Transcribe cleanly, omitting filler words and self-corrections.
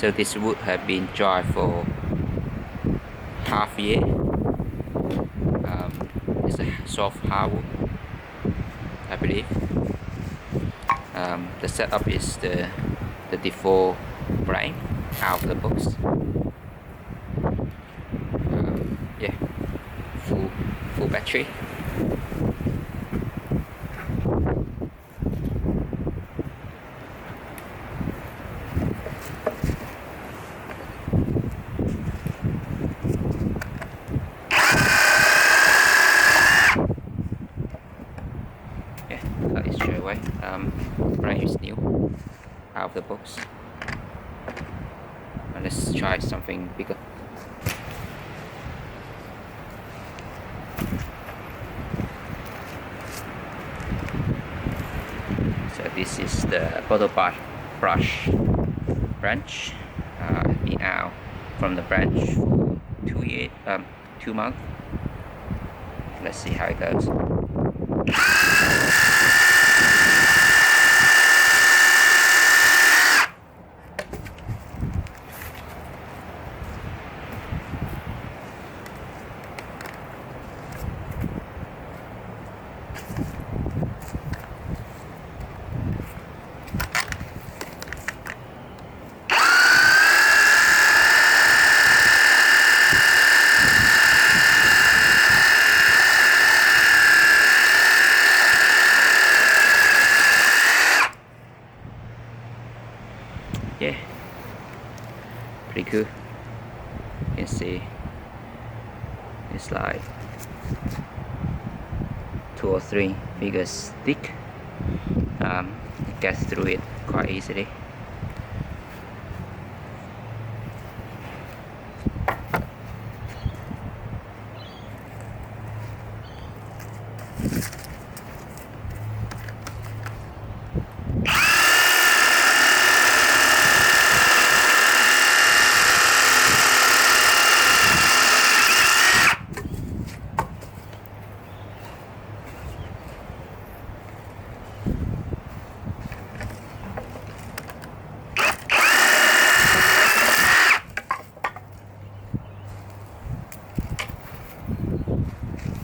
So this wood have been dry for half year. It's a soft hardwood, I believe. The setup is the default frame out of the box. Yeah, full battery. Yeah, cut it straight away. Frame is new, out of the box. And let's try something bigger. So this is the bottle brush branch. Been out from the branch for 2 months. Let's see how it goes. Yeah, pretty cool. You can see it's like 2 or 3 fingers thick. It gets through it quite easily.